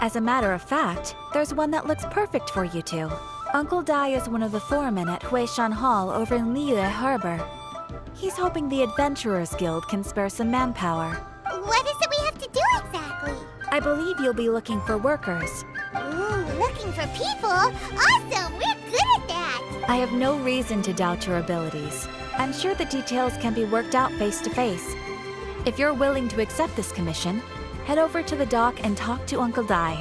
As a matter of fact, there's one that looks perfect for you two. Uncle Dai is one of the foremen at Huishan Hall over in Liyue Harbor. He's hoping the Adventurers Guild can spare some manpower. What is it we have to do exactly? I believe you'll be looking for workers. Ooh, looking for people? Awesome! We're good at that! I have no reason to doubt your abilities. I'm sure the details can be worked out face to face. If you're willing to accept this commission, head over to the dock and talk to Uncle Dai.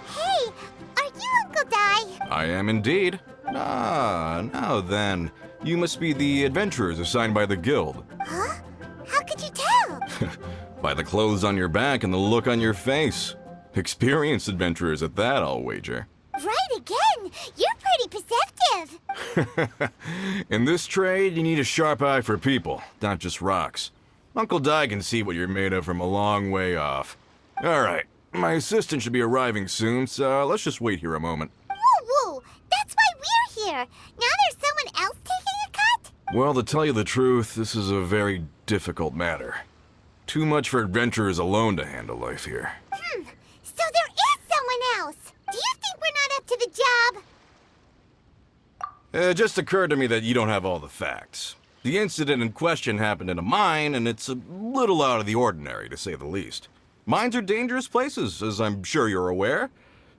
Hey, are you Uncle Dai? I am indeed. Ah, now then. You must be the adventurers assigned by the guild. Huh? How could you tell? By the clothes on your back and the look on your face. Experienced adventurers at that, I'll wager. Right again! You're pretty perceptive! In this trade, you need a sharp eye for people, not just rocks. Uncle Dai can see what you're made of from a long way off. Alright, my assistant should be arriving soon, so let's just wait here a moment. Woo-woo! That's why we're here! Now there's someone else taking a cut? Well, to tell you the truth, this is a very difficult matter. Too much for adventurers alone to handle life here. So there is someone else! Do you think we're not up to the job? It just occurred to me that you don't have all the facts. The incident in question happened in a mine, and it's a little out of the ordinary, to say the least. Mines are dangerous places, as I'm sure you're aware.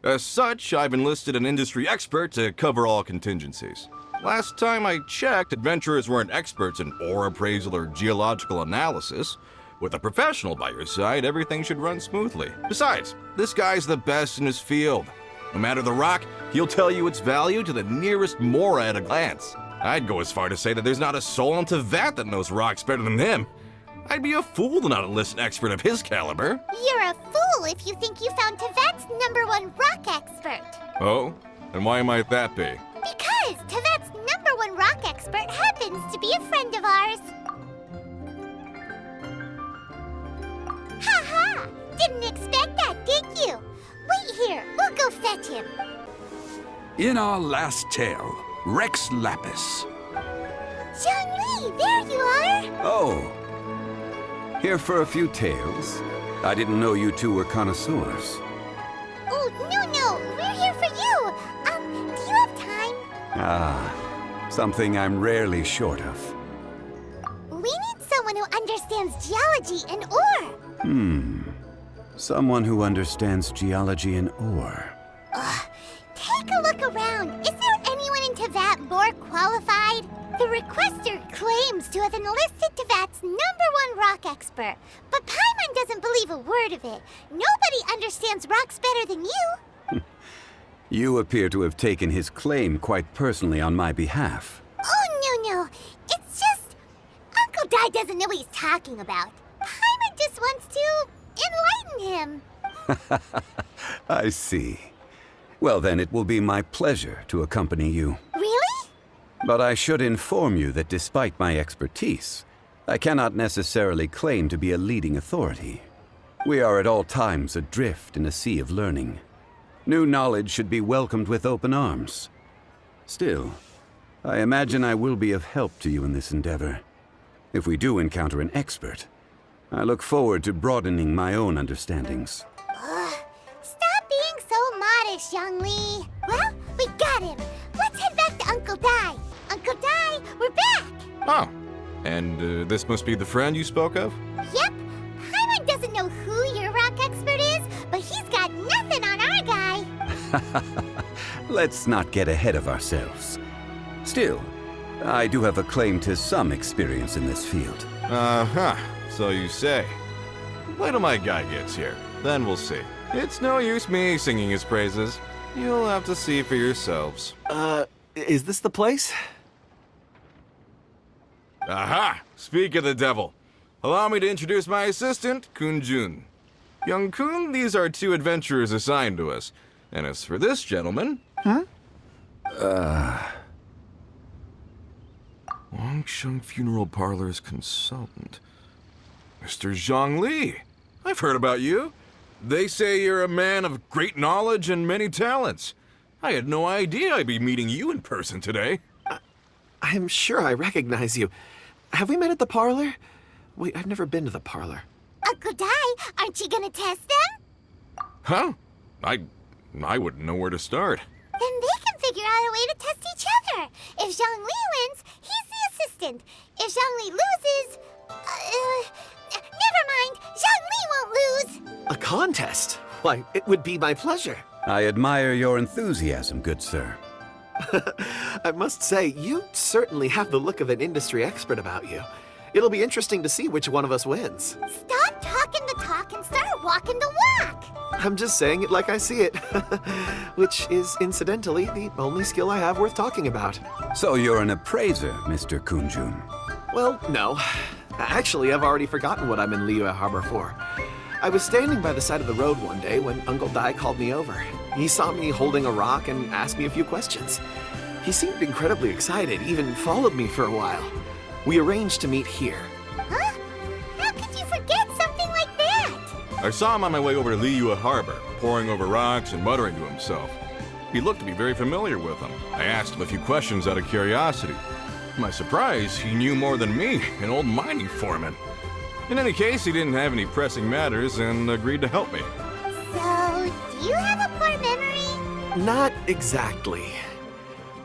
As such, I've enlisted an industry expert to cover all contingencies. Last time I checked, adventurers weren't experts in ore appraisal or geological analysis. With a professional by your side, everything should run smoothly. Besides, this guy's the best in his field. No matter the rock, he'll tell you its value to the nearest mora at a glance. I'd go as far to say that there's not a soul in Tevat that knows rocks better than him. I'd be a fool to not enlist an expert of his caliber. You're a fool if you think you found Tevat's #1 rock expert. Oh? And why might that be? Because Tevat's #1 rock expert happens to be a friend of ours. Ha-ha! Didn't expect that, did you? Wait here, we'll go fetch him. In our last tale, Rex Lapis. Zhongli, there you are! Oh. Here for a few tales. I didn't know you two were connoisseurs. Oh, no, we're here for you. Do you have time? Ah, something I'm rarely short of. We need someone who understands geology and ore. Someone who understands geology and ore. Take a look around. Is there anyone in Tevat more qualified? The requester claims to have enlisted Tevat's #1 rock expert, but Paimon doesn't believe a word of it. Nobody understands rocks better than you. You appear to have taken his claim quite personally on my behalf. Oh, no. It's just... Uncle Dai doesn't know what he's talking about. Paimon just wants to enlighten him. I see. Well, then it will be my pleasure to accompany you. Really? But I should inform you that despite my expertise, I cannot necessarily claim to be a leading authority. We are at all times adrift in a sea of learning. New knowledge should be welcomed with open arms. Still, I imagine I will be of help to you in this endeavor. If we do encounter an expert, I look forward to broadening my own understandings. Stop being so modest, Zhongli. Well, we got him. Let's head back to Uncle Dai. Uncle Dai, we're back. Oh, and this must be the friend you spoke of? Yep. Paimon doesn't know who your rock expert is, but he's got nothing on our guy. Let's not get ahead of ourselves. Still, I do have a claim to some experience in this field. Uh-huh, so you say. Wait till my guy gets here, then we'll see. It's no use me singing his praises. You'll have to see for yourselves. Is this the place? Aha! Speak of the devil. Allow me to introduce my assistant, Kun-jun. Young Kun, these are 2 adventurers assigned to us. And as for this gentleman... Wangsheng Funeral Parlor's consultant. Mr. Zhongli. I've heard about you. They say you're a man of great knowledge and many talents. I had no idea I'd be meeting you in person today. I'm sure I recognize you. have we met at the parlor? Wait, I've never been to the parlor. Uncle Dai, aren't you gonna test them? Huh? I wouldn't know where to start. Then they can figure out a way to test each other. If Zhongli wins, he's the assistant. If Zhongli loses... never mind, Zhongli won't lose. A contest? Why, it would be my pleasure. I admire your enthusiasm, good sir. I must say, you certainly have the look of an industry expert about you. It'll be interesting to see which one of us wins. Stop talking the talk and start walking the walk. I'm just saying it like I see it. Which is, incidentally, the only skill I have worth talking about. So you're an appraiser, Mr. Kunjun. Well, no. Actually, I've already forgotten what I'm in Liyue Harbor for. I was standing by the side of the road one day when Uncle Dai called me over. He saw me holding a rock and asked me a few questions. He seemed incredibly excited, even followed me for a while. We arranged to meet here. Huh? How could you forget something like that? I saw him on my way over to Liyue Harbor, poring over rocks and muttering to himself. He looked to be very familiar with them. I asked him a few questions out of curiosity. To my surprise, he knew more than me, an old mining foreman. In any case, he didn't have any pressing matters and agreed to help me. So, do you have a poor memory? Not exactly.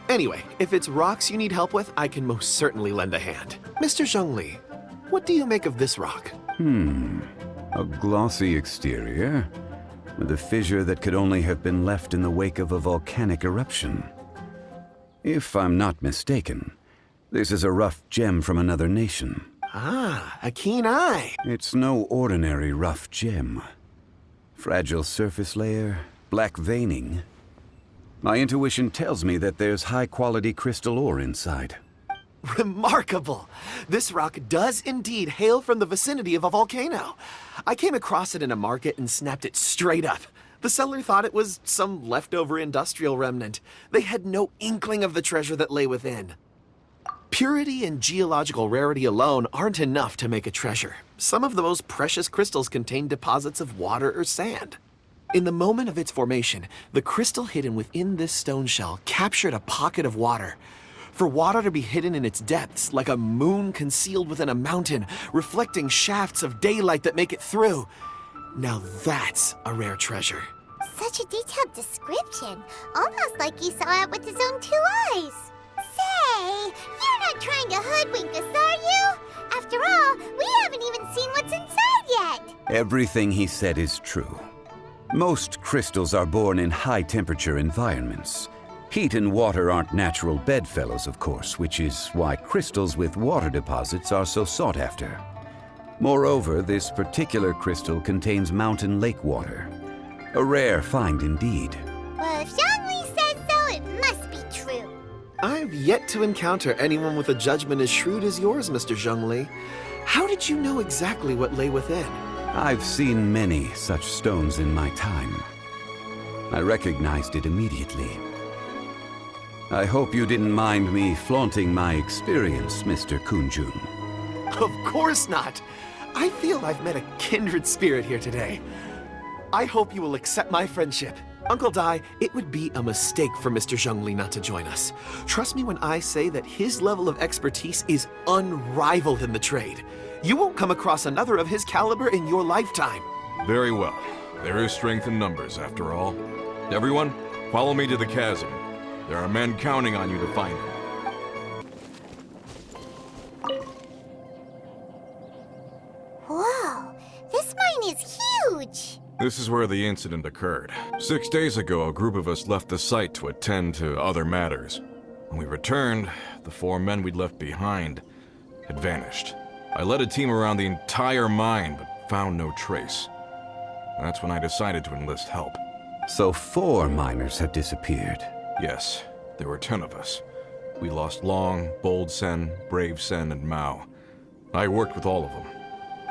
Anyway, if it's rocks you need help with, I can most certainly lend a hand. Mr. Zhongli, what do you make of this rock? A glossy exterior, with a fissure that could only have been left in the wake of a volcanic eruption. If I'm not mistaken, this is a rough gem from another nation. Ah, a keen eye. It's no ordinary rough gem. Fragile surface layer, black veining. My intuition tells me that there's high-quality crystal ore inside. Remarkable! This rock does indeed hail from the vicinity of a volcano. I came across it in a market and snapped it straight up. The seller thought it was some leftover industrial remnant. They had no inkling of the treasure that lay within. Purity and geological rarity alone aren't enough to make a treasure. Some of the most precious crystals contain deposits of water or sand. In the moment of its formation, the crystal hidden within this stone shell captured a pocket of water. For water to be hidden in its depths, like a moon concealed within a mountain, reflecting shafts of daylight that make it through. Now that's a rare treasure. Such a detailed description, almost like he saw it with his own 2 eyes. Say, you're not trying to hoodwink us, are you? After all, we haven't even seen what's inside yet. Everything he said is true. Most crystals are born in high-temperature environments. Heat and water aren't natural bedfellows, of course, which is why crystals with water deposits are so sought after. Moreover, this particular crystal contains mountain lake water. A rare find indeed. Well, if Zhongli says so, it must be true. I've yet to encounter anyone with a judgment as shrewd as yours, Mr. Zhongli. How did you know exactly what lay within? I've seen many such stones in my time. I recognized it immediately. I hope you didn't mind me flaunting my experience, Mr. Kunjun. Of course not. I feel I've met a kindred spirit here today. I hope you will accept my friendship. Uncle Dai, it would be a mistake for Mr. Zhongli not to join us. Trust me when I say that his level of expertise is unrivaled in the trade. You won't come across another of his caliber in your lifetime. Very well. There is strength in numbers, after all. Everyone, follow me to the chasm. There are men counting on you to find him. Whoa, this mine is huge. This is where the incident occurred. 6 days ago, a group of us left the site to attend to other matters. When we returned, the 4 men we'd left behind had vanished. I led a team around the entire mine, but found no trace. That's when I decided to enlist help. So 4 miners have disappeared. Yes, there were 10 of us. We lost Long, Bold Sen, Brave Sen, and Mao. I worked with all of them.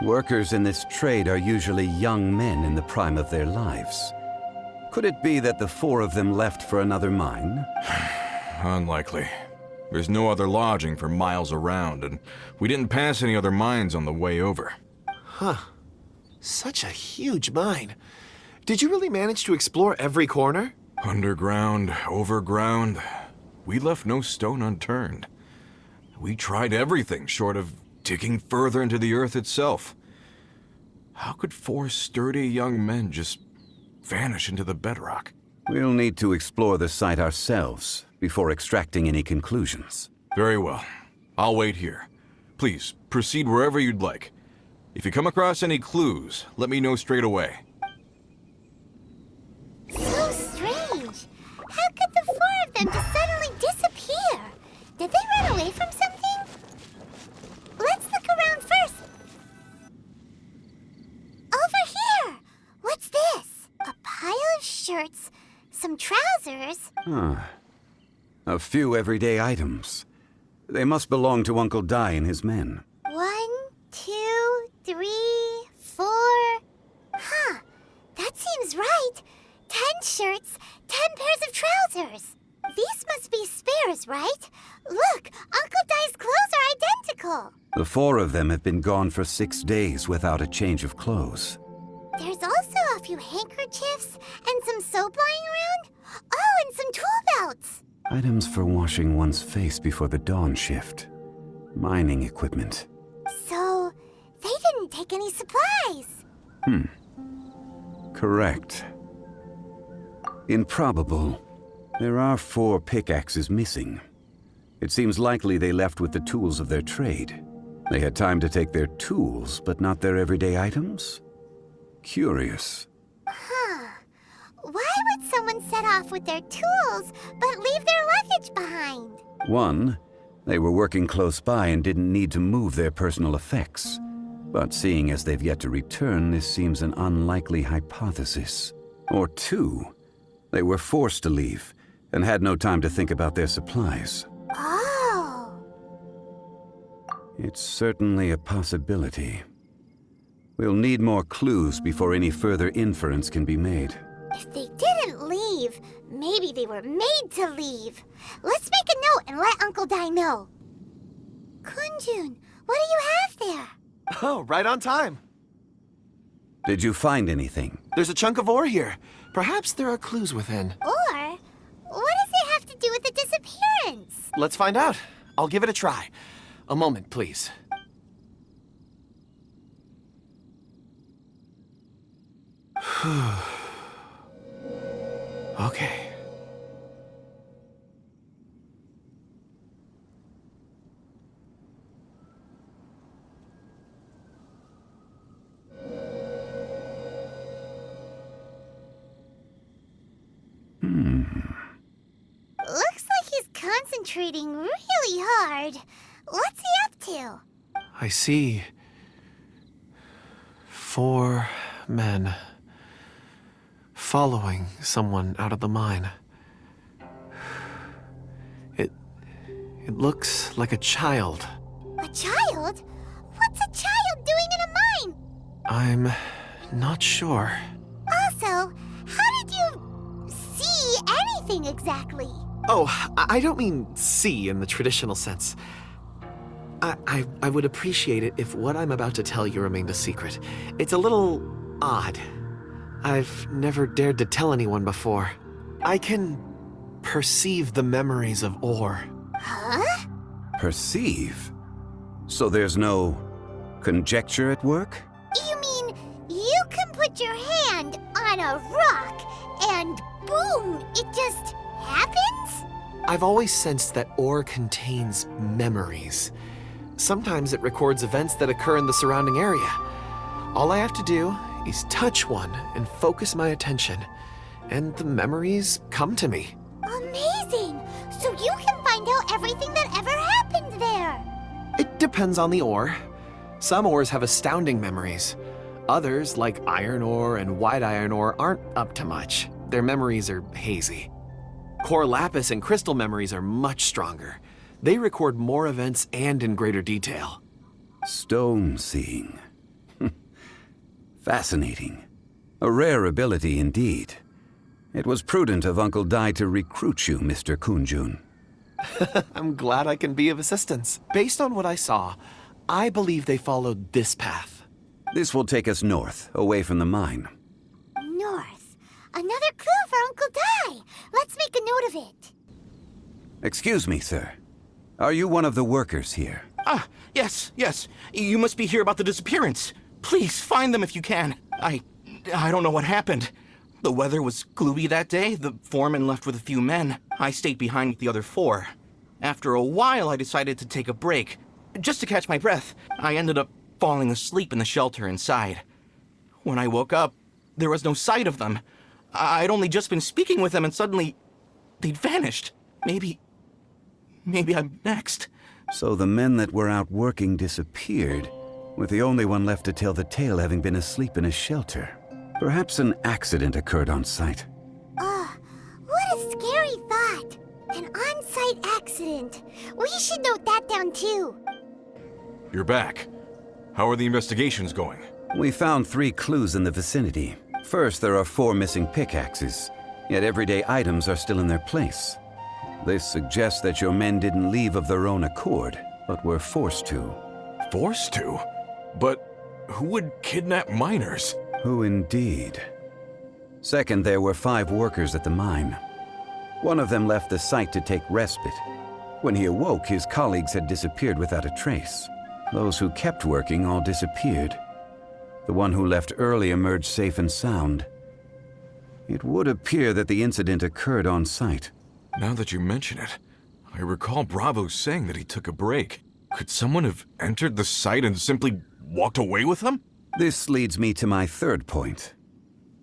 Workers in this trade are usually young men in the prime of their lives. Could it be that the 4 of them left for another mine? Unlikely. There's no other lodging for miles around, and we didn't pass any other mines on the way over. Huh. Such a huge mine. Did you really manage to explore every corner? Underground, overground. We left no stone unturned. We tried everything short of digging further into the earth itself. How could 4 sturdy young men just vanish into the bedrock? We'll need to explore the site ourselves before extracting any conclusions. Very well. I'll wait here. Please, proceed wherever you'd like. If you come across any clues, let me know straight away. So strange. How could the 4 of them just suddenly disappear? Did they run away from something? Let's look around first. Over here! What's this? A pile of shirts, some trousers. A few everyday items. They must belong to Uncle Dai and his men. 1, 2, 3, 4. Huh, that seems right. 10 shirts, 10 pairs of trousers. These must be spares, right? Look, Uncle Dai's clothes are identical. The 4 of them have been gone for 6 days without a change of clothes. There's also a few handkerchiefs and some soap lying around. Oh, and some tool belts. Items for washing one's face before the dawn shift. Mining equipment. So, they didn't take any supplies. Correct. Improbable. There are 4 pickaxes missing. It seems likely they left with the tools of their trade. They had time to take their tools, but not their everyday items? Curious. Huh. Why would someone set off with their tools, but leave their luggage behind? 1, they were working close by and didn't need to move their personal effects. But seeing as they've yet to return, this seems an unlikely hypothesis. Or 2, they were forced to leave and had no time to think about their supplies. Oh. It's certainly a possibility. We'll need more clues before any further inference can be made. If they didn't leave, maybe they were made to leave. Let's make a note and let Uncle Dai know. Kunjun, what do you have there? Oh, right on time. Did you find anything? There's a chunk of ore here. Perhaps there are clues within. Or, what does it have to do with the disappearance? Let's find out. I'll give it a try. A moment, please. Okay. Looks like he's concentrating really hard. What's he up to? I see 4 men following someone out of the mine. It looks like a child. A child? What's a child doing in a mine? I'm not sure. Also, how did you see anything exactly? Oh, I don't mean see in the traditional sense. I would appreciate it if what I'm about to tell you remained a secret. It's a little odd. I've never dared to tell anyone before. I can perceive the memories of ore. Huh? Perceive? So there's no conjecture at work? You mean you can put your hand on a rock and boom, it just happens? I've always sensed that ore contains memories. Sometimes it records events that occur in the surrounding area. All I have to do is touch one and focus my attention, and the memories come to me. Amazing! So you can find out everything that ever happened there. It depends on the ore. Some ores have astounding memories. Others, like iron ore and white iron ore, aren't up to much. Their memories are hazy. Core lapis and crystal memories are much stronger. They record more events and in greater detail. Stone seeing. Fascinating. A rare ability indeed. It was prudent of Uncle Dai to recruit you, Mr. Kunjun. I'm glad I can be of assistance. Based on what I saw, I believe they followed this path. This will take us north, away from the mine. North. Another clue for Uncle Dai. Let's make a note of it. Excuse me, sir. Are you one of the workers here? Ah, Yes, yes. You must be here about the disappearance. Please, find them if you can. I don't know what happened. The weather was gloomy that day. The foreman left with a few men. I stayed behind with the other 4. After a while, I decided to take a break, just to catch my breath. I ended up falling asleep in the shelter inside. When I woke up, there was no sight of them. I'd only just been speaking with them and suddenly they'd vanished. Maybe I'm next. So the men that were out working disappeared, with the only one left to tell the tale having been asleep in a shelter. Perhaps an accident occurred on site. What a scary thought. An on-site accident. We should note that down too. You're back. How are the investigations going? We found 3 clues in the vicinity. First, there are 4 missing pickaxes, yet everyday items are still in their place. This suggests that your men didn't leave of their own accord, but were forced to. Forced to? But who would kidnap miners? Who indeed? Second, there were 5 workers at the mine. One of them left the site to take respite. When he awoke, his colleagues had disappeared without a trace. Those who kept working all disappeared. The one who left early emerged safe and sound. It would appear that the incident occurred on site. Now that you mention it, I recall Bravo saying that he took a break. Could someone have entered the site and simply walked away with them? This leads me to my third point.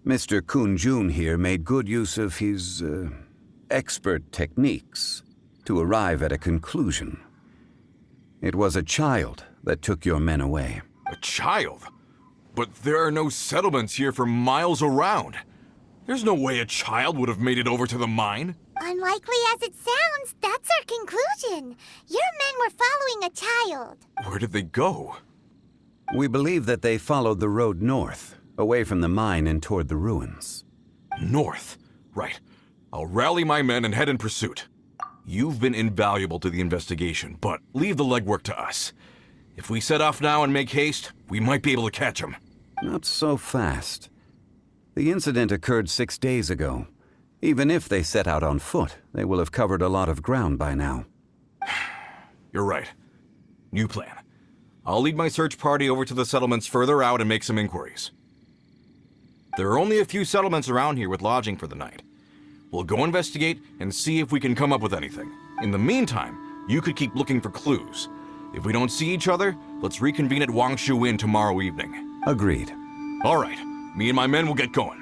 Mr. Kun-jun here made good use of his, expert techniques to arrive at a conclusion. It was a child that took your men away. A child? But there are no settlements here for miles around. There's no way a child would have made it over to the mine. Unlikely as it sounds, that's our conclusion. Your men were following a child. Where did they go? We believe that they followed the road north, away from the mine and toward the ruins. North? Right. I'll rally my men and head in pursuit. You've been invaluable to the investigation, but leave the legwork to us. If we set off now and make haste, we might be able to catch them. Not so fast. The incident occurred 6 days ago. Even if they set out on foot, they will have covered a lot of ground by now. You're right. New plan. I'll lead my search party over to the settlements further out and make some inquiries. There are only a few settlements around here with lodging for the night. We'll go investigate and see if we can come up with anything. In the meantime, you could keep looking for clues. If we don't see each other, let's reconvene at Wangshu Inn tomorrow evening. Agreed. All right. Me and my men will get going.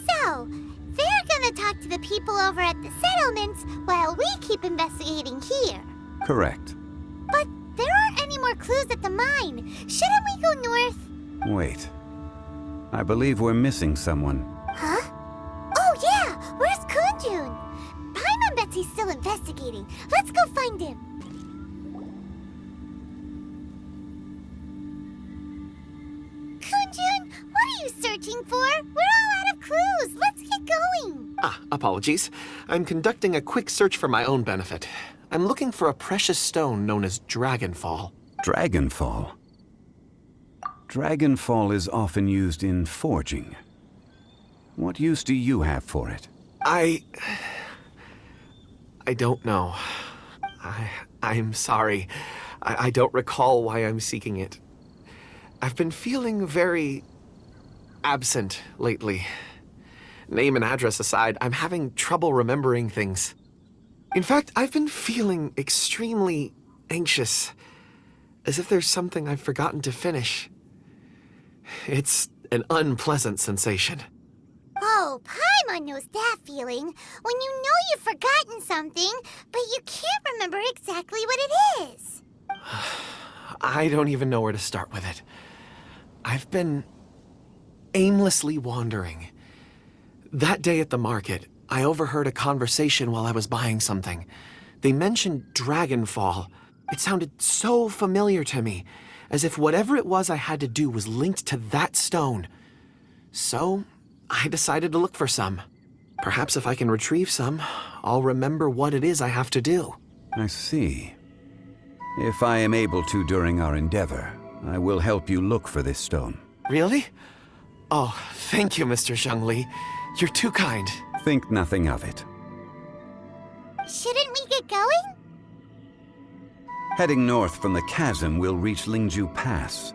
So, they're gonna talk to the people over at the settlements while we keep investigating here. Correct. But there aren't any more clues at the mine. Shouldn't we go north? Wait. I believe we're missing someone. Huh? Oh yeah! Where's Kunjun? Paimon bets he's still investigating. Let's go find him. Kunjun, what are you searching for? We're all out of clues. Let's get going. Apologies. I'm conducting a quick search for my own benefit. I'm looking for a precious stone known as Dragonfall. Dragonfall? Dragonfall is often used in forging. What use do you have for it? I don't know. I'm sorry. I don't recall why I'm seeking it. I've been feeling very absent lately. Name and address aside, I'm having trouble remembering things. In fact, I've been feeling extremely anxious, as if there's something I've forgotten to finish. It's an unpleasant sensation. Oh, Paimon knows that feeling. When you know you've forgotten something, but you can't remember exactly what it is. I don't even know where to start with it. I've been aimlessly wandering. That day at the market, I overheard a conversation while I was buying something. They mentioned Dragonfall. It sounded so familiar to me, as if whatever it was I had to do was linked to that stone. So, I decided to look for some. Perhaps if I can retrieve some, I'll remember what it is I have to do. I see. If I am able to during our endeavor, I will help you look for this stone. Really? Oh, thank you, Mr. Zhongli. You're too kind. Think nothing of it. Shouldn't we get going? Heading north from the chasm, we'll reach Lingju Pass.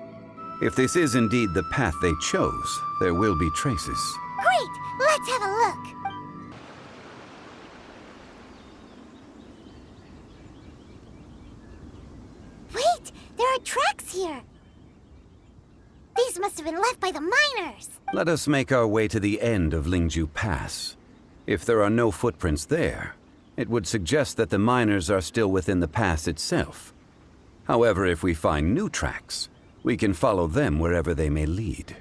If this is indeed the path they chose, there will be traces. Great! Let's have a look. Wait! There are tracks here! These must have been left by the miners! Let us make our way to the end of Lingju Pass. If there are no footprints there, it would suggest that the miners are still within the pass itself. However, if we find new tracks, we can follow them wherever they may lead.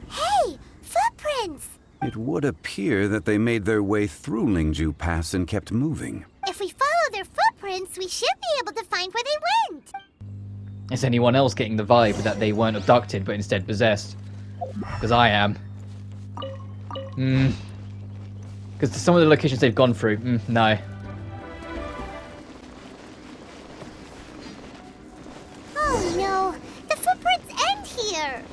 Hey! Footprints! It would appear that they made their way through Lingju Pass and kept moving. If we follow their footprints, we should be able to find where they went! Is anyone else getting the vibe that they weren't abducted but instead possessed? Because I am. Because some of the locations they've gone through, no. Oh no! The footprints end here!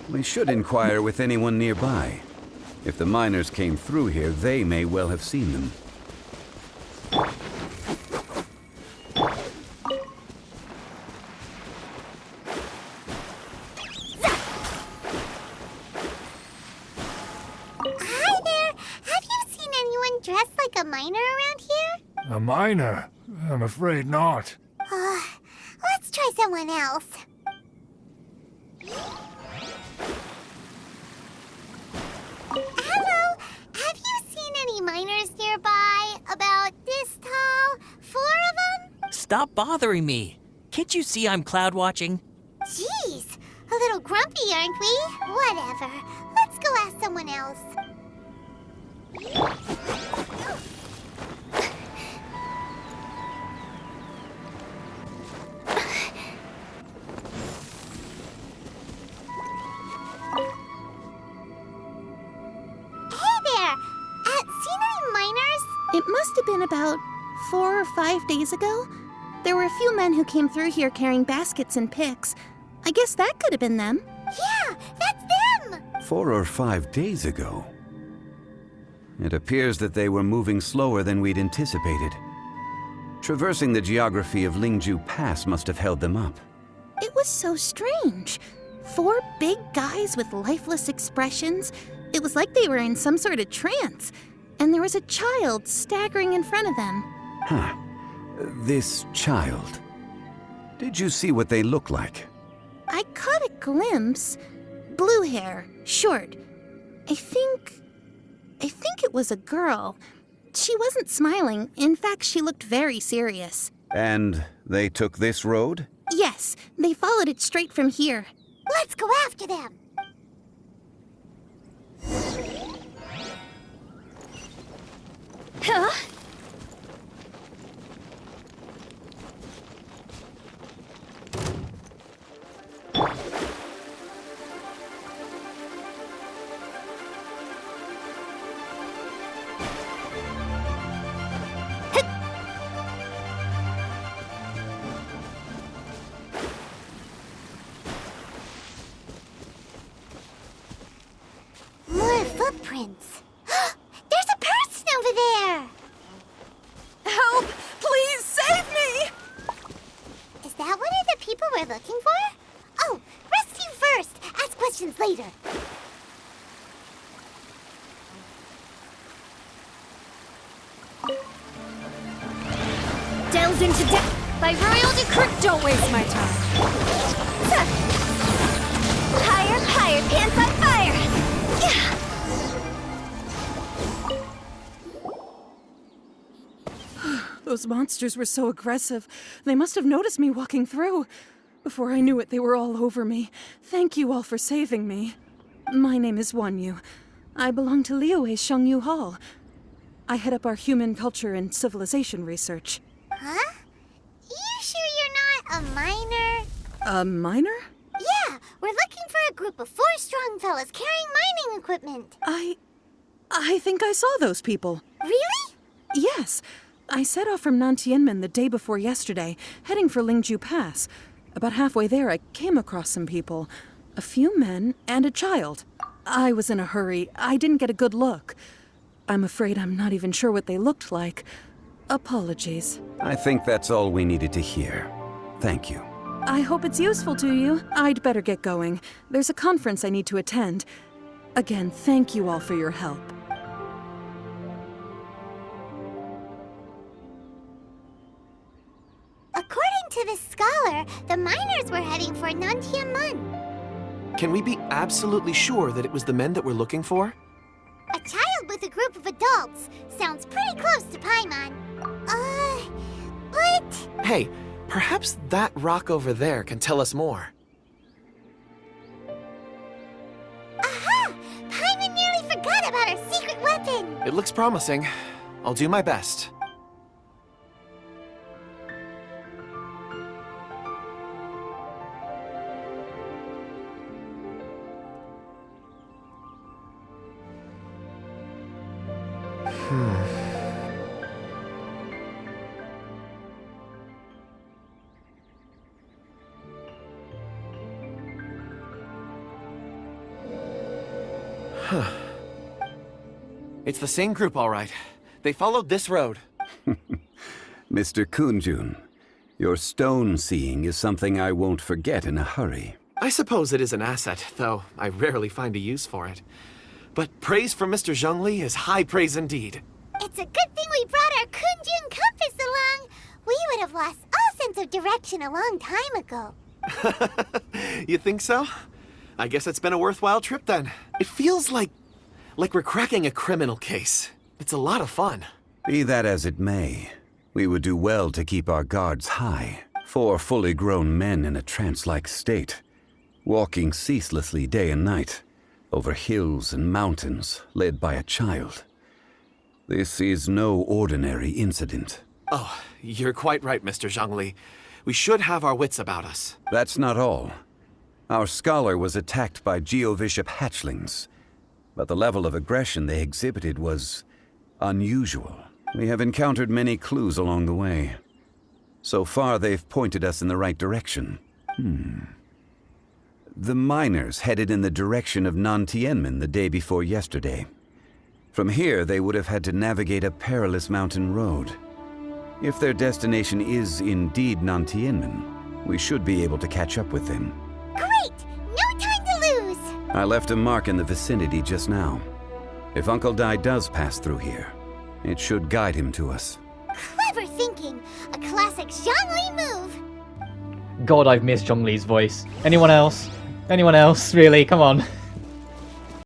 We should inquire with anyone nearby. If the miners came through here, they may well have seen them. Hi there! Have you seen anyone dressed like a miner around here? A miner? I'm afraid not. Let's try someone else. Hello! Have you seen any miners nearby? About this tall? 4 of them? Stop bothering me. Can't you see I'm cloud watching? Jeez! A little grumpy, aren't we? Whatever. Let's go ask someone else. It must have been about 4 or 5 days ago. There were a few men who came through here carrying baskets and picks. I guess that could have been them. Yeah, that's them! 4 or 5 days ago. It appears that they were moving slower than we'd anticipated. Traversing the geography of Lingju Pass must have held them up. It was so strange. 4 big guys with lifeless expressions. It was like they were in some sort of trance. And there was a child staggering in front of them. Huh. This child. Did you see what they look like? I caught a glimpse. Blue hair, short. I think it was a girl. She wasn't smiling. In fact, she looked very serious. And they took this road? Yes, they followed it straight from here. Let's go after them! Huh? More footprints. There's a person over there! Help! Please save me! Is that one of the people we're looking for? Oh, rescue first! Ask questions later. Delves into death by royal decree. Don't waste my time. Higher, higher, pants on fire! Those monsters were so aggressive. They must have noticed me walking through. Before I knew it, they were all over me. Thank you all for saving me. My name is Wanyu. I belong to Liyue's Shengyu Hall. I head up our human culture and civilization research. Huh? You sure you're not a miner? A miner? Yeah, we're looking for a group of 4 strong fellas carrying mining equipment. I think I saw those people. Really? Yes. I set off from Nantianmen the day before yesterday, heading for Lingju Pass. About halfway there, I came across some people. A few men and a child. I was in a hurry. I didn't get a good look. I'm afraid I'm not even sure what they looked like. Apologies. I think that's all we needed to hear. Thank you. I hope it's useful to you. I'd better get going. There's a conference I need to attend. Again, thank you all for your help. According to the scholar, the miners were heading for Nantiamun. Can we be absolutely sure that it was the men that we're looking for? A child with a group of adults. Sounds pretty close to Paimon. But... Hey, perhaps that rock over there can tell us more. Aha! Paimon nearly forgot about our secret weapon! It looks promising. I'll do my best. It's the same group, all right. They followed this road. Mr. Kunjun, your stone seeing is something I won't forget in a hurry. I suppose it is an asset, though I rarely find a use for it. But praise from Mr. Zhongli is high praise indeed. It's a good thing we brought our Kunjun compass along. We would have lost all sense of direction a long time ago. You think so? I guess it's been a worthwhile trip then. It feels like we're cracking a criminal case. It's a lot of fun. Be that as it may, we would do well to keep our guards high. 4 fully grown men in a trance-like state, walking ceaselessly day and night, over hills and mountains, led by a child. This is no ordinary incident. Oh, you're quite right, Mr. Zhongli. We should have our wits about us. That's not all. Our scholar was attacked by Geovishap hatchlings, but the level of aggression they exhibited was unusual. We have encountered many clues along the way. So far, they've pointed us in the right direction. The miners headed in the direction of Nantianmen the day before yesterday. From here, they would have had to navigate a perilous mountain road. If their destination is indeed Nantianmen, we should be able to catch up with them. Great! No time to lose! I left a mark in the vicinity just now. If Uncle Dai does pass through here, it should guide him to us. Clever thinking. A classic Zhongli move. God, I've missed Zhongli's voice. Anyone else? Anyone else? Really? Come on.